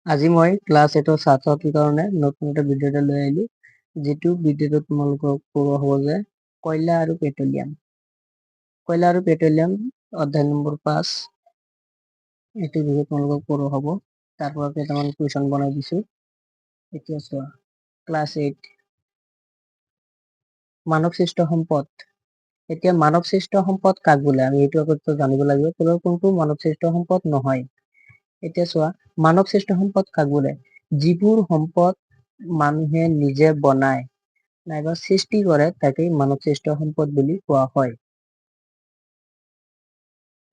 আজি মই ক্লাছ 8 ছাত্ৰ ছাত্ৰীৰ কাৰণে নতুন এটা ভিডিঅ' এটা লৈ আহিলো, যিটো ভিডিঅ'টো তোমালোকক পঢ়োৱা হ'ব যে কয়লা আৰু পেট্ৰলিয়াম। কয়লা আৰু পেট্ৰলিয়াম অধ্যায় নম্বৰ 5 এইটো ভিডিঅ' তোমালোকক পঢ়োৱা হ'ব। তাৰ পৰা কেইটামান কুৱেশ্যন বনাই দিছো। এতিয়া চোৱা, ক্লাছ 8 মানৱ সৃষ্ট সম্পদ। এতিয়া মানৱ সৃষ্ট সম্পদ কাক বোলে আমি এইটো আগত জানিব লাগিব। তলৰ কোনটো মানৱ সৃষ্ট সম্পদ নহয়। এতিয়া চোৱা, মানৱ সৃষ্ট সম্পদ কাক বোলে? যিবোৰ সম্পদ মানুহে নিজে বনায় নাইবা সৃষ্টি কৰে তাকেই মানৱ সৃষ্ট সম্পদ বুলি কোৱা হয়।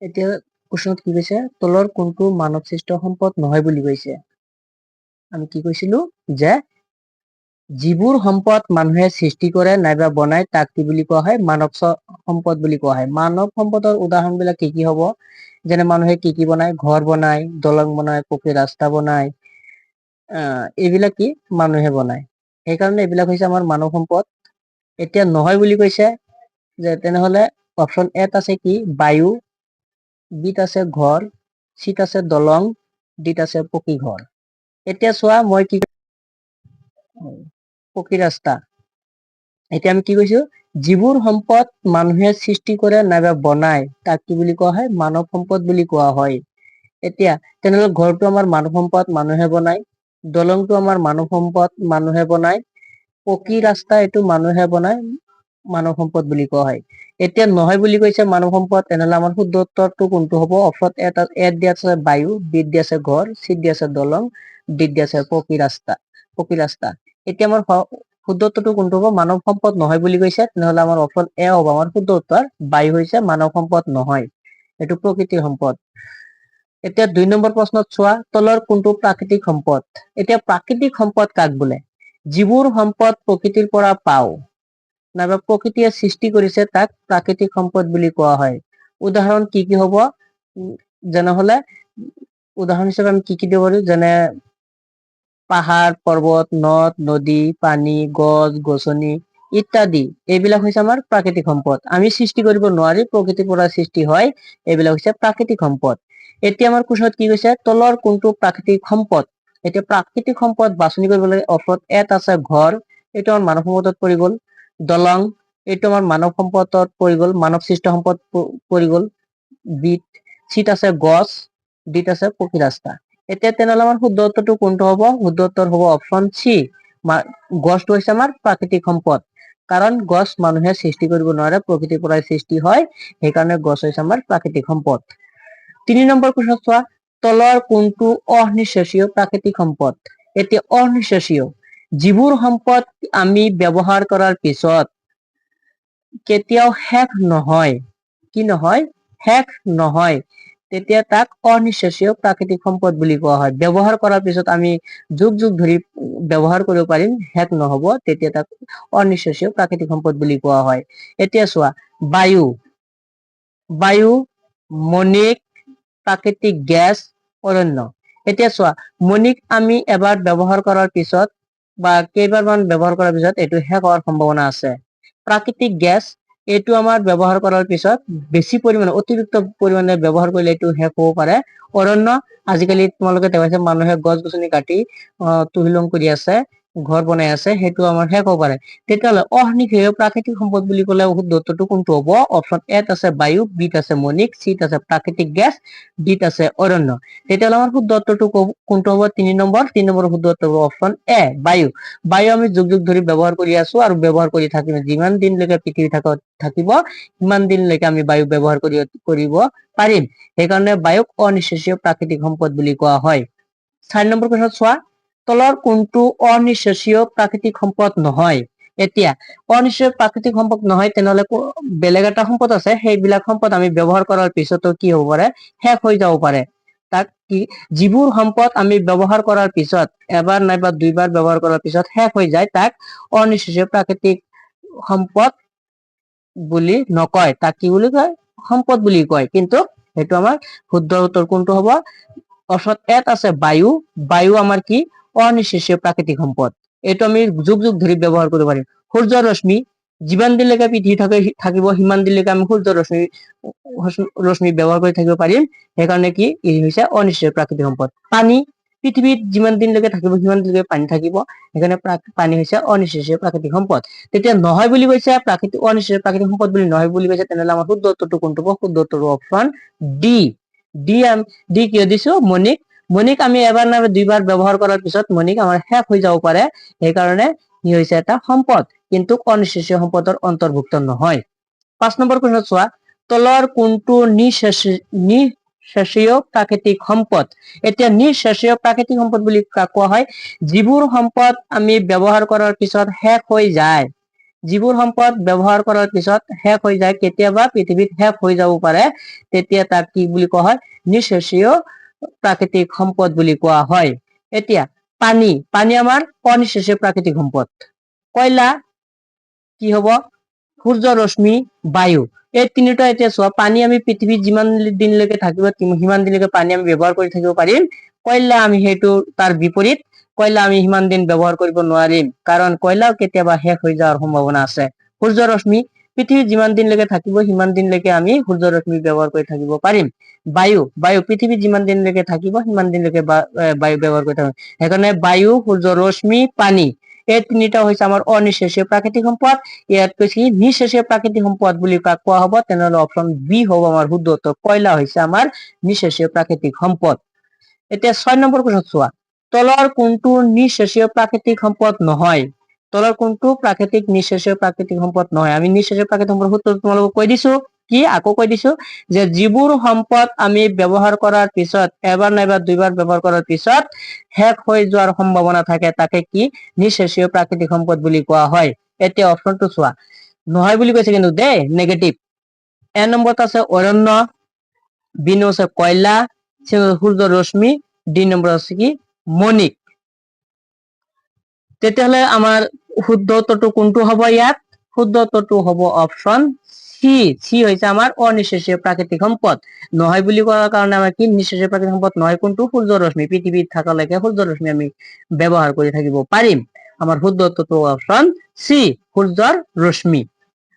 এতিয়া কুৱেশ্যনত কি কৈছে, তলৰ কোনটো মানৱ সৃষ্ট সম্পদ নহয় বুলি কৈছে। আমি কি কৈছিলো যে যিবোৰ সম্পদ মানুহে সৃষ্টি কৰে নাইবা বনায় তাক কি বুলি কোৱা হয়? মানৱ সম্পদ বুলি কোৱা হয়। মানৱ সম্পদৰ উদাহৰণ বিলাক কি কি হ'ব? যেনে মানুহে কি কি বনায়? ঘৰ বনায়, দলং বনায়, পকী ৰাস্তা বনায়, এইবিলাক কি মানুহে বনায়। সেইকাৰণে এইবিলাক হৈছে আমাৰ মানৱ সম্পদ। এতিয়া নহয় বুলি কৈছে যে তেনেহলে অপশ্যন এত আছে কি? বায়ু, বিত আছে ঘৰ, চিত আছে দলং, ডিত আছে পকী ঘৰ। এতিয়া চোৱা, মই কি পকী ৰাস্তা। এতিয়া আমি কি কৈছো? যিবোৰ সম্পদ মানুহে সৃষ্টি কৰে নাইবা বনায় তাক কি বুলি কোৱা হয়? মানৱ সম্পদ বুলি কোৱা হয়। এতিয়া তেনেহলে ঘৰটো আমাৰ মানৱ সম্পদ, মানুহে বনায়। দলংটো আমাৰ মানৱ সম্পদ, মানুহে বনায়। পকী ৰাস্তা এইটো মানুহে বনায়, মানৱ সম্পদ বুলি কোৱা হয়। এতিয়া নহয় বুলি কৈছে মানৱ সম্পদ, তেনেহলে আমাৰ শুদ্ধ উত্তৰটো কোনটো হ'ব? অপশ্যন এত দিয়া আছে বায়ু, বিত দিয়া আছে ঘৰ, চিত দিয়া আছে দলং, ডিত দিয়া আছে পকী ৰাস্তা। এতিয়া আমাৰ শুদ্ধ উত্তৰটো কোনটো হ'ব? মানৱ সম্পদ নহয় বুলি কৈছে, তেনেহলে আমাৰ অপশ্যন এ হ'ব আমাৰ শুদ্ধ উত্তৰ। বায়ু হৈছে মানৱ সম্পদ নহয়, এইটো প্ৰকৃতিৰ সম্পদ। এতিয়া 2 নম্বৰ প্ৰশ্নত চোৱা, তলৰ কোনটো প্ৰাকৃতিক সম্পদ? এতিয়া প্ৰাকৃতিক সম্পদ কাক বোলে? যিবোৰ সম্পদ প্ৰকৃতিৰ পৰা পাওঁ নাইবা প্ৰকৃতিয়ে সৃষ্টি কৰিছে তাক প্ৰাকৃতিক সম্পদ বুলি কোৱা হয়। উদাহৰণ কি কি হ'ব? যেনেহলে উদাহৰণ হিচাপে আমি কি কি দিব পাৰো? যেনে পাহাৰ, পৰ্বত, নদ, নদী, পানী, গছ, গছনি ইত্যাদি। এইবিলাক হৈছে আমাৰ প্ৰাকৃতিক সম্পদ। আমি সৃষ্টি কৰিব নোৱাৰি, প্ৰকৃতিৰ পৰা সৃষ্টি হয়। এইবিলাক হৈছে প্ৰাকৃতিক সম্পদ। এতিয়া আমাৰ কুৱেশ্যনত কি কৈছে? তলৰ কোনটো প্ৰাকৃতিক সম্পদ? এতিয়া প্ৰাকৃতিক সম্পদ বাছনি কৰিব লাগে। অপশ্যন এত আছে ঘৰ, এইটো আমাৰ মানৱ সম্পদত পৰি গ'ল। দলং, এইটো আমাৰ মানৱ সম্পদত পৰি গ'ল, মানৱ সৃষ্ট সম্পদ পৰি গ'ল। বিত চিত আছে গছ, ডিত আছে পকী ৰাস্তা। এতিয়া তেনেহলে আমাৰ শুদ্ধ উত্তৰটো কোনটো হ'ব? শুদ্ধ উত্তৰ হ'ব অপশ্যন চি। গছটো হৈছে আমাৰ প্ৰাকৃতিক সম্পদ, কাৰণ গছ মানুহে সৃষ্টি কৰিব নোৱাৰে, প্ৰকৃতিৰ পৰাই সৃষ্টি হয়। সেইকাৰণে গছ হৈছে আমাৰ প্ৰাকৃতিক সম্পদ। 3 নম্বৰ কুৱেশ্যন চোৱা, তলৰ কোনটো অনিঃশ্বাসীয় প্ৰাকৃতিক সম্পদ? এতিয়া অনিঃশ্বাসীয় যিবোৰ সম্পদ আমি ব্যৱহাৰ কৰাৰ পিছত কেতিয়াও শেষ নহয়, কি নহয়? শেষ নহয়, তেতিয়া তাক অনিঃশ্বাসীয় প্ৰাকৃতিক সম্পদ বুলি কোৱা হয়। ব্যৱহাৰ কৰাৰ পিছত আমি যুগ যুগ ধৰি ব্যৱহাৰ কৰিব পাৰিম, শেষ নহব, তেতিয়া তাক অনিঃশ্বাসীয় প্ৰাকৃতিক সম্পদ বুলি কোৱা হয়। এতিয়া চোৱা, বায়ু, বায়ু, মণিক, প্ৰাকৃতিক গেছ, অৰণ্য। এতিয়া চোৱা, মণিক আমি এবাৰ ব্যৱহাৰ কৰাৰ পিছত বা কেইবাৰমান ব্যৱহাৰ কৰাৰ পিছত এইটো শেষ হোৱাৰ সম্ভাৱনা আছে। প্ৰাকৃতিক গেছ, এইটো আমাৰ ব্যৱহাৰ কৰাৰ পিছত বেছি পৰিমাণে অতিৰিক্ত পৰিমাণে ব্যৱহাৰ কৰিলে এইটো শেষ হ'ব পাৰে। অৰণ্য, আজিকালি তোমালোকে দেখাইছা মানুহে গছ গছনি কাটি তহিলং কৰি আছে, ঘৰ বনাই আছে, সেইটো আমাৰ শেষ হ'ব পাৰে। তেতিয়াহ'লে অনিঃশ্বাসীয় প্ৰাকৃতিক সম্পদ বুলি ক'লে শুদ্ধ উত্তৰটো কোনটো হ'ব? অপশ্যন এত আছে বায়ু, বিত আছে মণিক, চিত আছে প্ৰাকৃতিক গেছ, ডিত আছে অৰণ্য। তেতিয়াহ'লে আমাৰ শুদ্ধ উত্তৰটো কোনটো হ'ব? 3 নম্বৰ শুদ্ধ উত্তৰ হ'ব অপশ্যন এ, বায়ু। বায়ু আমি যুগ যুগ ধৰি ব্যৱহাৰ কৰি আছো আৰু ব্যৱহাৰ কৰি থাকিম। যিমান দিনলৈকে পৃথিৱী থাকিব সিমান দিনলৈকে আমি বায়ু ব্যৱহাৰ কৰিব পাৰিম। সেইকাৰণে বায়ুক অনিঃশ্বাসীয় প্ৰাকৃতিক সম্পদ বুলি কোৱা হয়। 4 নম্বৰ কুৱেশ্যন চোৱা, তলৰ কোনটো অনিঃশ্বাসীয় প্ৰাকৃতিক সম্পদ নহয়? এতিয়া অনিঃশ্বাসীয় প্ৰাকৃতিক সম্পদ নহয়, তেনেহলে বেলেগ এটা সম্পদ আছে, সেইবিলাক সম্পদ আমি ব্যৱহাৰ কৰাৰ পিছতো কি হ'ব পাৰে? শেষ হৈ যাব পাৰে। তাক কি? যিবোৰ সম্পদ আমি ব্যৱহাৰ কৰাৰ পিছত এবাৰ নাইবা 2বাৰ ব্যৱহাৰ কৰাৰ পিছত শেষ হৈ যায়, তাক অনিঃশ্বাসীয় প্ৰাকৃতিক সম্পদ বুলি নকয়, তাক কি বুলি কয়? সম্পদ বুলি কয়। কিন্তু সেইটো আমাৰ শুদ্ধ উত্তৰ কোনটো হ'ব? অপশ্যন এত আছে বায়ু, বায়ু আমাৰ কি? অনিঃশ্বাসীয় প্ৰাকৃতিক সম্পদ। এইটো আমি যুগ যুগ ধৰি ব্যৱহাৰ কৰিব পাৰিম। সূৰ্যৰ ৰশ্মি, যিমান দিনলৈকে পৃথিৱী থাকিব সিমান দিনলৈকে আমি সূৰ্যৰ ৰশ্মি ব্যৱহাৰ কৰি থাকিব পাৰিম। সেইকাৰণে কি? ই হৈছে অনিঃশ্বাসীয় প্ৰাকৃতিক সম্পদ। পানী, পৃথিৱীত যিমান দিনলৈকে থাকিব সিমান দিনলৈকে পানী থাকিব, সেইকাৰণে পানী হৈছে অনিশ্চয়ীয় প্ৰাকৃতিক সম্পদ। তেতিয়া নহয় বুলি কৈছে অনিশ্চয়ীয় প্ৰাকৃতিক সম্পদ বুলি নহয় বুলি কৈছে, তেনেহ'লে আমাৰ শুদ্ধ উত্তৰটো কোনটো হ'ব? শুদ্ধ উত্তৰটো অপশ্যন ডি। ডি কিয় দিছো? মণিক আমি এবাৰ নাইবা দুইবাৰ ব্যৱহাৰ কৰাৰ পিছত মণিক আমাৰ শেষ হৈ যাব পাৰে, সেইকাৰণে ই হৈছে এটা সম্পদ, কিন্তু অনিশ্চয়ীয় সম্পদৰ অন্তৰ্ভুক্ত নহয়। 5 নম্বৰ কুৱেশ্যন চোৱা, তলৰ কোনটো নিঃশেষীয় প্ৰাকৃতিক সম্পদ? এতিয়া নিঃশেষীয় প্ৰাকৃতিক সম্পদ বুলি কোৱা হয় যিবোৰ সম্পদ আমি ব্যৱহাৰ কৰাৰ পিছত শেষ হৈ যায়। যিবোৰ সম্পদ ব্যৱহাৰ কৰাৰ পিছত শেষ হৈ যায়, কেতিয়াবা পৃথিৱীত শেষ হৈ যাব পাৰে, তেতিয়া তাক কি বুলি কোৱা হয়? নিঃশেষীয় প্ৰাকৃতিক সম্পদ বুলি কোৱা হয়। এতিয়া পানী আমাৰ অনিঃশেষীয় প্ৰাকৃতিক সম্পদ। কয়লা কি হব? সূৰ্য ৰশ্মি, বায়ু। এই তিনিটা এতিয়া চোৱা, পানী আমি পৃথিৱীত যিমান দিনলৈকে থাকিব সিমান দিনলৈকে পানী আমি ব্যৱহাৰ কৰি থাকিব পাৰিম। কয়লা আমি সেইটো তাৰ বিপৰীত, কয়লা আমি সিমান দিন ব্যৱহাৰ কৰিব নোৱাৰিম, কাৰণ কয়লাও কেতিয়াবা শেষ হৈ যোৱাৰ সম্ভাৱনা আছে। সূৰ্য ৰশ্মি, পৃথিৱীত যিমান দিনলৈকে থাকিব সিমান দিনলৈকে আমি সূৰ্য ৰশ্মি ব্যৱহাৰ কৰি থাকিব পাৰিম। বায়ু পৃথিৱীত যিমান দিনলৈকে থাকিব সিমান দিনলৈকে বায়ু ব্যৱহাৰ কৰি থাকিব। সেইকাৰণে বায়ু, সূৰ্য ৰশ্মি, পানী, এই তিনিটা হৈছে আমাৰ অনিঃশেষীয় প্ৰাকৃতিক সম্পদ। ইয়াত কৈছে নিঃশেষীয় প্ৰাকৃতিক সম্পদ বুলি কাক কোৱা হ'ব? তেনেহ'লে অপশ্যন বি হ'ব আমাৰ শুদ্ধ উত্তৰ। কয়লা হৈছে আমাৰ নিঃশেষীয় প্ৰাকৃতিক সম্পদ। এতিয়া 6 নম্বৰ কুৱেশ্যন চোৱা, তলৰ কোনটো নিঃশেষীয় প্ৰাকৃতিক সম্পদ নহয়? তলৰ কোনটো নিঃশেষীয় প্ৰাকৃতিক সম্পদ নহয়? আমি নিঃশেষীয় প্ৰাকৃতিক সম্পদৰ সূত্ৰটো তোমালোকক কৈ দিছো। কি আকৌ কৈ দিছো, যে যিবোৰ সম্পদ আমি ব্যৱহাৰ কৰাৰ পিছত এবাৰ নাইবা দুইবাৰ ব্যৱহাৰ কৰাৰ পিছত শেষ হৈ যোৱাৰ সম্ভাৱনা থাকে, তাকে কি? নিঃশেষীয় প্ৰাকৃতিক সম্পদ বুলি কোৱা হয়। এতিয়া অপশ্যনটো চোৱা, নহয় বুলি কৈছে কিন্তু দেই, নেগেটিভ। এ নম্বৰত আছে অৰণ্য, বি নম্বৰ আছে কয়লা, চি সূৰ্য ৰশ্মি, ডি নম্বৰ আছে কি? মণিক। তেতিয়াহ'লে আমাৰ শুদ্ধ উত্তৰটো কোনটো হ'ব ইয়াত? শুদ্ধ উত্তৰটো হ'ব অপশ্যন চি হৈছে আমাৰ অনিঃশেষীয় প্ৰাকৃতিক সম্পদ। নহয় বুলি কোৱাৰ কাৰণে আমাৰ কি? নিঃশেষীয় প্ৰাকৃতিক সম্পদ নহয় কোনটো? সূৰ্য ৰশ্মি। পৃথিৱীত থকালৈকে সূৰ্য ৰশ্মি আমি ব্যৱহাৰ কৰি থাকিব পাৰিম। আমাৰ শুদ্ধ উত্তৰটো অপশ্যন চি, সূৰ্যৰ ৰশ্মি।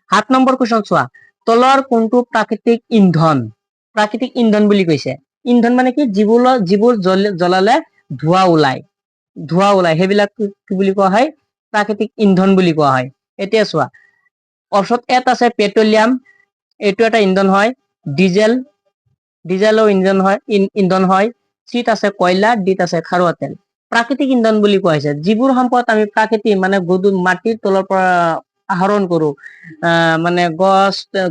7 নম্বৰ কুৱেশ্যন চোৱা, তলৰ কোনটো প্ৰাকৃতিক ইন্ধন? প্ৰাকৃতিক ইন্ধন বুলি কৈছে। ইন্ধন মানে কি? যিবোৰ জ্বলালে ধোঁৱা ওলাই, সেইবিলাক কি বুলি কোৱা হয়? প্ৰাকৃতিক ইন্ধন বুলি কোৱা হয়। এতিয়া চোৱা, অপশ্যন এত আছে পেট্ৰলিয়াম, এইটো এটা ইন্ধন হয়। ডিজেলো ইন্ধন হয়। চিত আছে কয়লা, ডিত আছে খাৰুৱা তেল। প্ৰাকৃতিক ইন্ধন বুলি কোৱা হৈছে যিবোৰ সম্পদ আমি প্ৰাকৃতিক মানে মাটিৰ তলৰ পৰা আহৰণ কৰো, মানে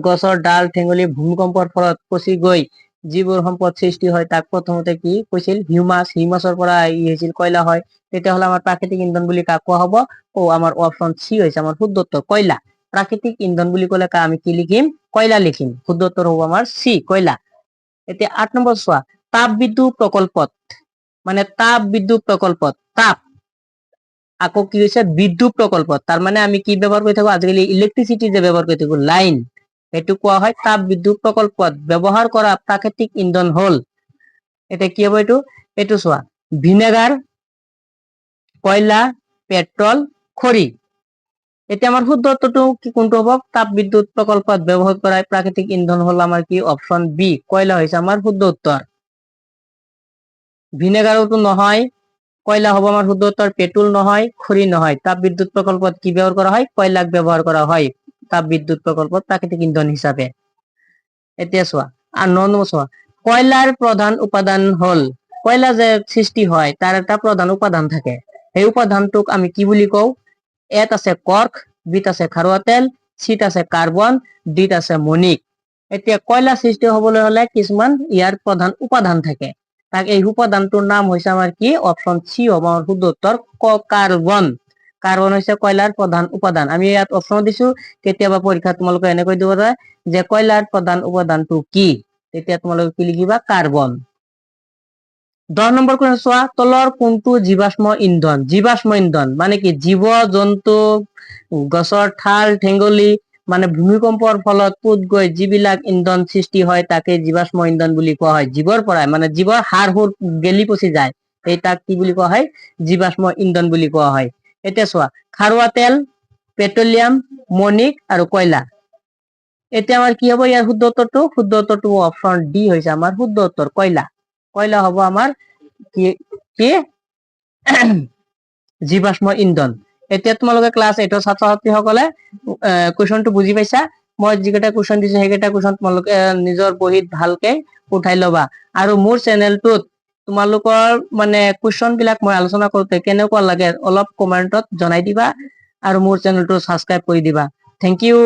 গছৰ ডাল ঠেঙুলি ভূমিকম্পৰ ফলত পচি গৈ যিবোৰ সম্পদ সৃষ্টি হয়, তাক প্ৰথমতে কি কৈছিল? হিউমাছৰ পৰা হৈছিল কয়লা হয়। তেতিয়াহ'লে আমাৰ প্ৰাকৃতিক ইন্ধন বুলি কাক কোৱা হ'ব? আমাৰ অপশ্যন চি হৈছে আমাৰ শুদ্ধ উত্তৰ, কয়লা। প্ৰাকৃতিক ইন্ধন বুলি ক'লে আমি কি লিখিম? কয়লা লিখিম। শুদ্ধ উত্তৰ হ'ব আমাৰ চি, কয়লা। এতিয়া 8 নম্বৰ চোৱা, তাপ বিদ্যুৎ প্ৰকল্পত, আকৌ কি হৈছে? বিদ্যুৎ প্ৰকল্পত। তাৰমানে আমি কি ব্যৱহাৰ কৰি থাকো আজিকালি? ইলেক্ট্ৰিচিটি যে ব্যৱহাৰ কৰি থাকো, লাইন, সেইটো কোৱা হয় তাপ বিদ্যুৎ প্ৰকল্পত ব্যৱহাৰ কৰা প্ৰাকৃতিক ইন্ধন হ'ল, এতিয়া কি হ'ব এইটো? এইটো চোৱা, ভিনেগাৰ, কয়লা, পেট্ৰল, খৰি। এতিয়া আমাৰ শুদ্ধ উত্তৰটো কোনটো হ'ব? তাপ বিদ্যুৎ প্ৰকল্পত ব্যৱহাৰ কৰা প্ৰাকৃতিক ইন্ধন হ'ল আমাৰ কি? অপশ্যন বি, কয়লা হৈছে আমাৰ শুদ্ধ উত্তৰ। ভিনেগাৰতো নহয়, কয়লা হ'ব আমাৰ শুদ্ধ উত্তৰ। পেট্ৰল নহয়, খৰি নহয়। তাপ বিদ্যুৎ প্ৰকল্পত কি ব্যৱহাৰ কৰা হয়? কয়লাক ব্যৱহাৰ কৰা হয় তাপ বিদ্যুৎ প্ৰকল্পত প্ৰাকৃতিক ইন্ধন হিচাপে। এতিয়া চোৱা, 9 নম্বৰ চোৱা, কয়লাৰ প্ৰধান উপাদান হ'ল, কয়লা যে সৃষ্টি হয় তাৰ এটা প্ৰধান উপাদান থাকে, সেই উপাদানটোক আমি কি বুলি কওঁ? এত আছে কৰ্ক, বিত আছে খাৰুৱা তেল, চিত আছে কাৰ্বন, ডিত আছে মণিক। এতিয়া কয়লা সৃষ্টি হবলৈ হলে কিছুমান ইয়াৰ প্ৰধান উপাদান থাকে, তাক এই উপাদানটোৰ নাম হৈছে আমাৰ কি? অপশ্যন চি হ'ব আমাৰ শুদ্ধ উত্তৰ, কাৰ্বন। কাৰ্বন হৈছে কয়লাৰ প্ৰধান উপাদান। আমি ইয়াত অপশ্যন দিছো, কেতিয়াবা পৰীক্ষাত তোমালোকে এনেকৈ দিব পাৰে যে কয়লাৰ প্ৰধান উপাদানটো কি? তেতিয়া তোমালোকে কি লিখিবা? কাৰ্বন। 10 নম্বৰ কুৱেশ্যন চোৱা, তলৰ কোনটো জীৱাশ্ম ইন্ধন? জীৱাশ্ম ইন্ধন মানে কি? জীৱ জন্তু, গছৰ ঠাল ঠেঙুলি, মানে ভূমিকম্পৰ ফলত পুত গৈ যিবিলাক ইন্ধন সৃষ্টি হয়, তাকে জীৱাশ্ম ইন্ধন বুলি কোৱা হয়। জীৱৰ পৰাই, মানে জীৱৰ হাড় হুৰ গেলি পচি যায়, এই তাক কি বুলি কোৱা হয়? জীৱাশ্ম ইন্ধন বুলি কোৱা হয়। এতিয়া চোৱা, খাৰুৱা তেল, পেট্ৰলিয়াম, মণিক আৰু কয়লা। এতিয়া আমাৰ কি হ'ব ইয়াৰ শুদ্ধ উত্তৰটো? শুদ্ধ উত্তৰটো অপশ্যন ডি হৈছে আমাৰ শুদ্ধ উত্তৰ, কয়লা। কয়লা হ'ব আমাৰ কি? কি জীৱাশ্ম ইন্ধন। এতিয়া তোমালোকে ক্লাছ 8 ছাত্ৰ ছাত্ৰীসকলে কুৱেশ্যনটো বুজি পাইছা। মই যিকেইটা কুৱেশ্যন দিছো সেইকেইটা কুৱেশ্যন তোমালোকে নিজৰ বহীত ভালকে উঠাই ল'বা। আৰু মোৰ চেনেলটোত তোমালোকৰ মানে কুৱেশ্যন বিলাক মই আলোচনা কৰোঁতে কেনেকুৱা লাগে অলপ কমেন্টত জনাই দিবা আৰু মোৰ চেনেলটো ছাবস্ক্ৰাইব কৰি দিবা। Thank U.